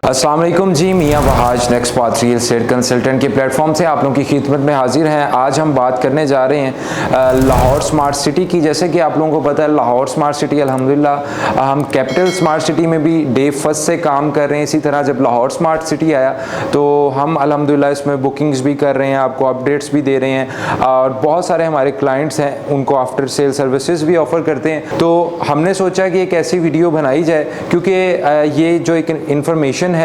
अस्सलाम वालेकुम जी, मियाँ Wahaj next path real estate consultant के प्लेटफॉर्म से आप लोगों की खिदमत में हाजिर हैं। आज हम बात करने जा रहे हैं लाहौर स्मार्ट सिटी की। जैसे कि आप लोगों को पता है, लाहौर स्मार्ट सिटी अल्हम्दुलिल्लाह हम कैपिटल स्मार्ट सिटी में भी डे फर्स्ट से काम कर रहे हैं। इसी तरह जब लाहौर स्मार्ट सिटी आया तो हम अल्हम्दुलिल्लाह इसमें बुकिंग्स भी कर रहे हैं, आपको अपडेट्स भी दे रहे हैं और बहुत सारे हमारे क्लाइंट्स हैं उनको आफ्टर सेल सर्विसेज भी ऑफ़र करते हैं। तो हमने सोचा कि एक ऐसी वीडियो बनाई जाए क्योंकि ये जो एक इन्फॉर्मेशन है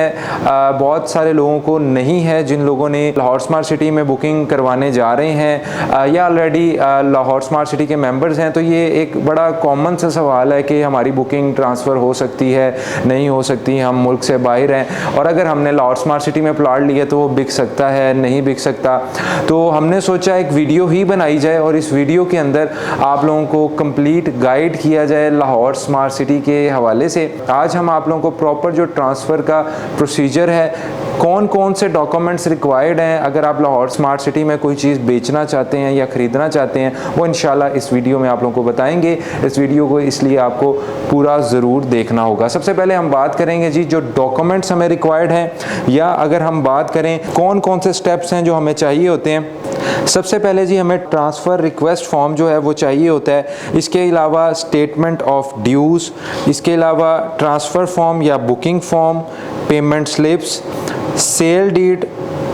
बहुत सारे लोगों को नहीं है। जिन लोगों ने लाहौर स्मार्ट सिटी में बुकिंग करवाने जा रहे हैं या ऑलरेडी लाहौर स्मार्ट सिटी के मेंबर्स हैं, तो ये एक बड़ा कॉमन सा सवाल है कि हमारी बुकिंग ट्रांसफ़र हो सकती है, नहीं हो सकती, हम मुल्क से बाहर हैं और अगर हमने लाहौर स्मार्ट सिटी में प्लॉट लिया तो वो बिक सकता है, नहीं बिक सकता। तो हमने सोचा एक वीडियो ही बनाई जाए और इस वीडियो के अंदर आप लोगों को कंप्लीट गाइड किया जाए लाहौर स्मार्ट सिटी के हवाले से। आज हम आप लोगों को प्रॉपर जो ट्रांसफ़र का प्रोसीजर है, कौन कौन से डॉक्यूमेंट्स रिक्वायर्ड हैं अगर आप लाहौर स्मार्ट सिटी में कोई चीज़ बेचना चाहते हैं या ख़रीदना चाहते हैं, वो इंशाल्लाह इस वीडियो में आप लोगों को बताएंगे। इस वीडियो को इसलिए आपको पूरा ज़रूर देखना होगा। सबसे पहले हम बात करेंगे जी जो डॉक्यूमेंट्स हमें रिक्वायर्ड हैं, या अगर हम बात करें कौन कौन से स्टेप्स हैं जो हमें चाहिए होते हैं। सबसे पहले जी हमें ट्रांसफ़र रिक्वेस्ट फॉर्म जो है वो चाहिए होता है। इसके अलावा स्टेटमेंट ऑफ ड्यूज़, इसके अलावा ट्रांसफ़र फॉर्म या booking form, payment slips, sale deed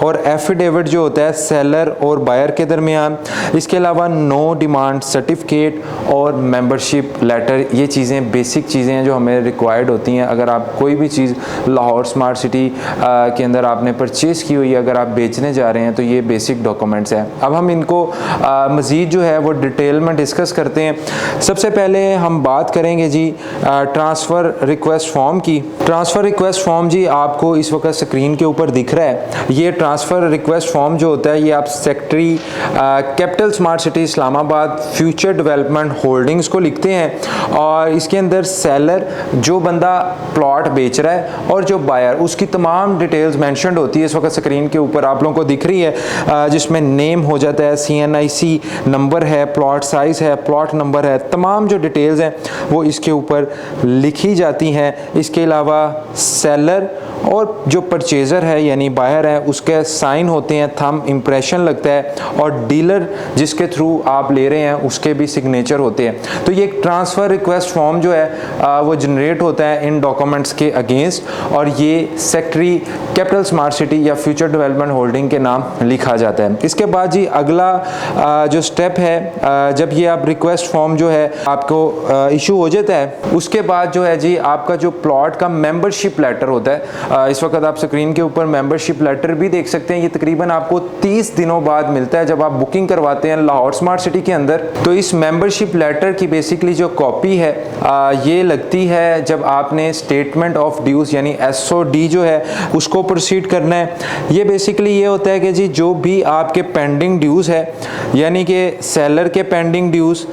और एफिडेविट जो होता है सेलर और बायर के दरमियान। इसके अलावा नो डिमांड सर्टिफिकेट और मेंबरशिप लेटर। ये चीज़ें बेसिक चीज़ें हैं जो हमें रिक्वायर्ड होती हैं अगर आप कोई भी चीज़ लाहौर स्मार्ट सिटी के अंदर आपने परचेज़ की हुई है, अगर आप बेचने जा रहे हैं तो ये बेसिक डॉक्यूमेंट्स हैं। अब हम इनको मज़ीद जो है वो डिटेल में डिस्कस करते हैं। सबसे पहले हम बात करेंगे जी ट्रांसफ़र रिक्वेस्ट फॉर्म की। ट्रांसफ़र रिक्वेस्ट फॉर्म जी आपको इस वक्त स्क्रीन के ऊपर दिख रहा है। ये ट्रांसफ़र रिक्वेस्ट फॉर्म जो होता है ये आप secretary capital smart city Islamabad future development holdings को लिखते हैं और इसके अंदर सेलर जो बंदा प्लॉट बेच रहा है और जो बायर, उसकी तमाम डिटेल्स मेंशन्ड होती है। इस वक्त स्क्रीन के ऊपर आप लोगों को दिख रही है जिसमें नेम हो जाता है, CNIC नंबर है, प्लॉट साइज़ है, प्लॉट नंबर है, तमाम जो डिटेल्स हैं वो इसके ऊपर लिखी जाती हैं। इसके अलावा सेलर और जो परचेज़र है यानी बायर है उसके साइन होते हैं, थंब इम्प्रेशन लगता है और डीलर जिसके थ्रू आप ले रहे हैं उसके भी सिग्नेचर होते हैं। तो ये एक ट्रांसफ़र रिक्वेस्ट फॉर्म जो है वो जनरेट होता है इन डॉक्यूमेंट्स के अगेंस्ट और ये सेक्रेटरी कैपिटल स्मार्ट सिटी या फ्यूचर डेवलपमेंट होल्डिंग के नाम लिखा जाता है। इसके बाद जी अगला जो स्टेप है, जब ये आप रिक्वेस्ट फॉर्म जो है आपको इशू हो जाता है, उसके बाद जो है जी आपका जो प्लॉट का मेंबरशिप लेटर होता है, इस वक्त आप स्क्रीन के ऊपर मेंबरशिप लेटर भी देख सकते हैं। ये तकरीबन आपको 30 दिनों बाद मिलता है जब आप बुकिंग करवाते हैं लाहौर स्मार्ट सिटी के अंदर। तो इस मेंबरशिप लेटर की बेसिकली जो कॉपी है ये लगती है जब आपने स्टेटमेंट ऑफ ड्यूज़ यानी SOD जो है उसको प्रोसीड करना है। ये बेसिकली ये होता है कि जी जो भी आपके पेंडिंग ड्यूज़ है यानी कि सेलर के पेंडिंग ड्यूज़,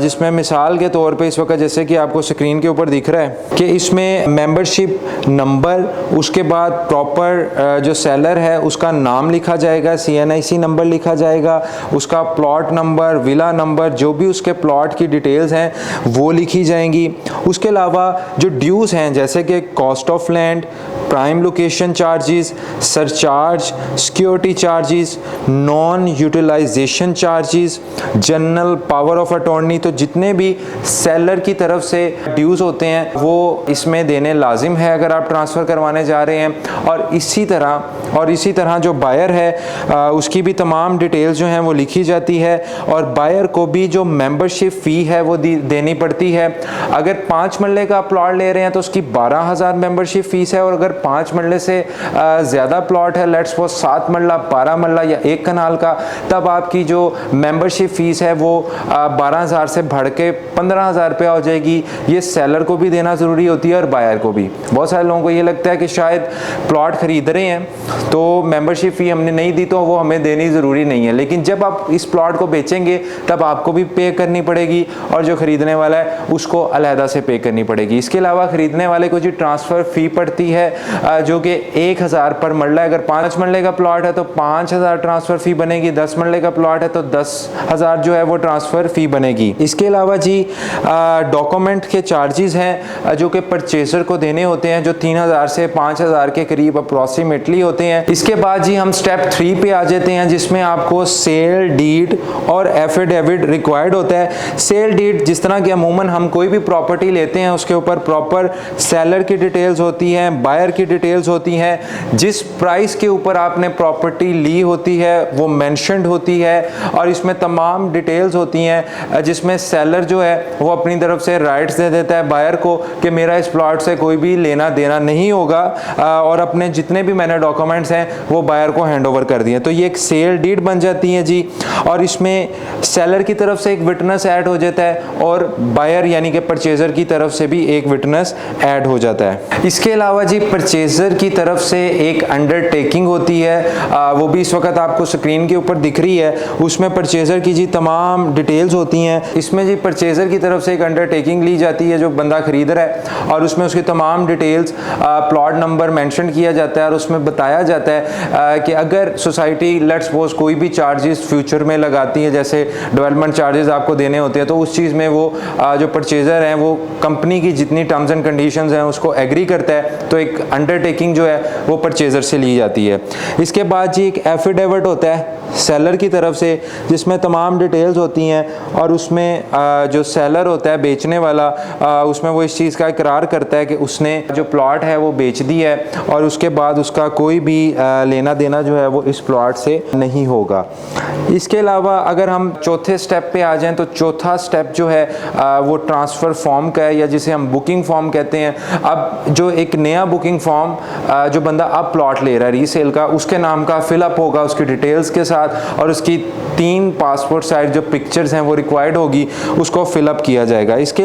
जिसमें मिसाल के तौर पर इस वक्त जैसे कि आपको स्क्रीन के ऊपर दिख रहा है कि इसमें मेंबरशिप नंबर, उसके बाद प्रॉपर जो सेलर है उसका नाम लिखा जाएगा, CNIC नंबर लिखा जाएगा, उसका प्लॉट नंबर, विला नंबर, जो भी उसके प्लॉट की डिटेल्स हैं वो लिखी जाएंगी। उसके अलावा जो ड्यूज़ हैं जैसे कि cost of land, prime location charges, surcharge, security charges, non utilisation charges, general power of attorney, तो जितने भी सेलर की तरफ से ड्यूज़ होते हैं वो इसमें देने लाजिम है अगर आप ट्रांसफ़र करवाने जा रहे हैं। और इसी तरह जो बायर है उसकी भी तमाम डिटेल्स जो हैं वो लिखी जाती है और बायर को भी जो मेंबरशिप फ़ी है वो देनी पड़ती है। अगर 5 मरले का प्लॉट ले रहे हैं तो उसकी 12,000 मेंबरशिप फ़ीस है और अगर 5 मरले से ज़्यादा प्लॉट है, लेट्स सपोज 7 मरला, 12 मरला या 1 कनाल का, तब आपकी जो मेंबरशिप फ़ीस है वो 12,000 से बढ़ के 15,000 रुपया हो जाएगी। ये सेलर को भी देना ज़रूरी होती है और बायर को भी। बहुत सारे लोगों को ये लगता है कि शायद प्लॉट ख़रीद रहे हैं तो वो मेंबरशिप फ़ी हमने नहीं दी तो वो हमें देनी ज़रूरी नहीं है, लेकिन जब आप इस प्लॉट को बेचेंगे तब आपको भी पे करनी पड़ेगी और जो ख़रीदने वाला है उसको अलहदा से पे करनी पड़ेगी। इसके अलावा ख़रीदने वाले को जी ट्रांसफ़र फ़ी पड़ती है जो कि 1000 पर मरला है। अगर 5 मरले का प्लॉट है तो 5000 ट्रांसफ़र फ़ी बनेगी, 10 मरले का प्लॉट है तो 10,000 जो है वो ट्रांसफ़र फ़ी बनेगी। इसके अलावा जी डॉक्यूमेंट के चार्जेस हैं जो कि परचेज़र को देने होते हैं, जो 3000 से 5000 के करीब अप्रॉक्सीमेटली होते हैं। इसके बाद जी हम स्टेप 3 पे आ जाते हैं, जिसमें आपको सेल डीड और एफिडेविट रिक्वायर्ड होता है। सेल डीड जिस तरह कि अमूमन हम कोई भी प्रॉपर्टी लेते हैं उसके ऊपर प्रॉपर सेलर की डिटेल्स होती हैं, बायर की डिटेल्स होती हैं, जिस प्राइस के ऊपर आपने प्रॉपर्टी ली होती है वो मेंशन्ड होती है और इसमें तमाम डिटेल्स होती हैं, जिसमें सेलर जो है वो अपनी तरफ से राइट्स दे देता है बायर को कि मेरा इस प्लॉट से कोई भी लेना देना नहीं होगा और अपने जितने भी मैंने डॉक्यूमेंट्स हैं वो बायर को हैंड ओवर कर दिए। तो ये एक सेल डीड बन जाती है जी, और इसमें सेलर की तरफ से एक विटनेस ऐड हो जाता है और बायर यानी कि परचेज़र की तरफ से भी एक विटनेस ऐड हो जाता है। इसके अलावा जी परचेज़र की तरफ से एक अंडरटेकिंग होती है, वो भी इस वक्त आपको स्क्रीन के ऊपर दिख रही है। उसमें परचेज़र की जी तमाम डिटेल्स होती हैं। इसमें जी परचेज़र की तरफ से एक अंडरटेकिंग ली जाती है जो बंदा खरीद रहा है और उसमें उसकी तमाम डिटेल्स, प्लॉट नंबर मेंशन किया जाता है और उसमें बताया जाता है कि अगर सोसाइटी लेट्स सपोज कोई भी चार्जेस फ्यूचर में लगाती है, जैसे डेवलपमेंट चार्जेस आपको देने होते हैं, तो उस चीज़ में वो जो परचेज़र हैं वो कंपनी की जितनी टर्म्स एंड कंडीशंस हैं उसको एग्री करता है, तो एक अंडरटेकिंग जो है वो परचेज़र से ली जाती है। इसके बाद जी एक एफिडेविट होता है सेलर की तरफ से, जिसमें तमाम डिटेल्स होती हैं और उसमें जो सेलर होता है बेचने वाला, उसमें वो इस चीज़ का इकरार करता है कि उसने जो प्लॉट है वो बेच दी है और उसके बाद उसका कोई भी लेना देना जो है वो इस प्लॉट से नहीं होगा। इसके अलावा अगर हम चौथे स्टेप पे आ जाएं तो चौथा स्टेप जो है वो ट्रांसफ़र फॉर्म का है, या जिसे हम बुकिंग फॉर्म कहते हैं। अब जो एक नया बुकिंग फॉर्म जो बंदा अब प्लॉट ले रहा है रीसेल का, उसके नाम का फिलअप होगा उसकी डिटेल्स के साथ और उसकी 3 पासपोर्ट साइज जो पिक्चर्स हैं वो रिक्वायर्ड होगी, उसको फिलअप किया जाएगा। इसके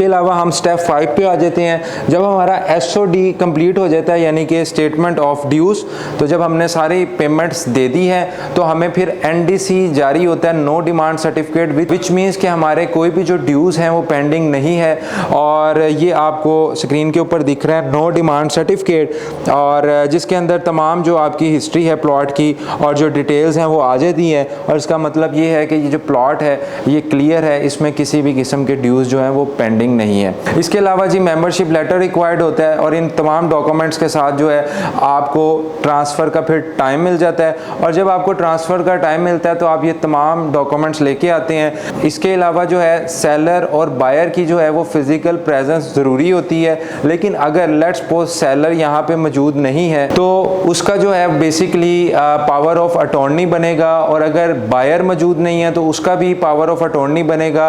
अलावा हम स्टेप 5 पे आ जाते हैं। जब हमारा SOD कंप्लीट हो जाता है यानी कि स्टेटमेंट ऑफ ड्यूज़, तो जब हमने सारी पेमेंट्स दे दी हैं तो हमें फिर NDC जारी होता है, no demand certificate, which means कि हमारे कोई भी जो ड्यूज़ हैं वो पेंडिंग नहीं है। और ये आपको स्क्रीन के ऊपर दिख रहा है नो डिमांड सर्टिफिकेट, और जिसके अंदर तमाम जो आपकी हिस्ट्री है प्लॉट की और जो डिटेल्स हैं वो आ जाती हैं। और इसका मतलब ये है कि ये जो प्लॉट है ये क्लियर है, इसमें किसी भी किस्म के ड्यूज़ जो हैं वो पेंडिंग नहीं है। इसके अलावा जी मेंबरशिप लेटर रिक्वायर्ड होता है और इन तमाम डॉक्यूमेंट्स के साथ जो है आपको ट्रांसफ़र का फिर टाइम मिल जाता है, और जब आपको ट्रांसफ़र का टाइम मिलता है तो आप ये तमाम डॉक्यूमेंट्स लेके आते हैं। इसके अलावा जो है सेलर और बायर की जो है वो फिज़िकल प्रेजेंस ज़रूरी होती है, लेकिन अगर लेट्स सपोज सेलर यहाँ पे मौजूद नहीं है तो उसका जो है बेसिकली पावर ऑफ अटॉर्नी बनेगा, और अगर बायर मौजूद नहीं है तो उसका भी पावर ऑफ अटॉर्नी बनेगा,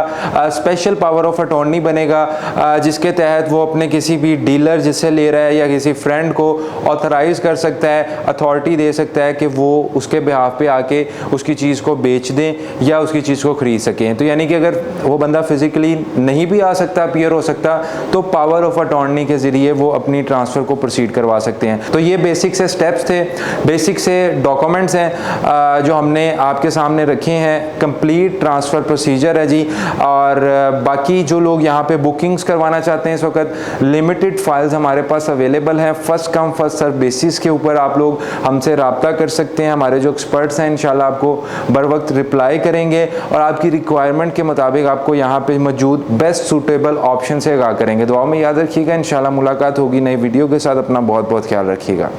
स्पेशल पावर ऑफ अटॉर्नी बनेगा, जिसके तहत वो अपने किसी भी डीलर जिससे ले रहा है या किसी फ्रेंड को ऑथराइज कर सकता है, अथॉरिटी दे सकता है कि वो उसके बिहाफ पे आके उसकी चीज़ को बेच दें या उसकी चीज़ को ख़रीद सकें। तो यानी कि अगर वो बंदा फिज़िकली नहीं भी आ सकता, अपीयर हो सकता, तो पावर ऑफ अटॉर्नी के ज़रिए वो अपनी ट्रांसफ़र को प्रोसीड करवा सकते हैं। तो ये बेसिक से स्टेप्स थे, बेसिक से डॉक्यूमेंट्स हैं जो हमने आपके सामने रखे हैं। कंप्लीट ट्रांसफ़र प्रोसीजर है जी। और बाकी जो लोग यहाँ पे बुकिंग्स करवाना चाहते हैं इस वक्त लिमिटेड फाइल्स हमारे पास अवेलेबल हैं, first come first serve basis के ऊपर आप लोग हमसे रब्ता कर सकते हैं। हमारे जो एक्सपर्ट्स हैं इंशाल्लाह आपको बर वक्त रिप्लाई करेंगे और आपकी रिक्वायरमेंट के मुताबिक आपको यहाँ पे मौजूद बेस्ट सूटेबल ऑप्शन से आगाह करेंगे। दुआ में याद रखिएगा, इंशाल्लाह मुलाकात होगी नई वीडियो के साथ। अपना बहुत बहुत ख्याल रखिएगा।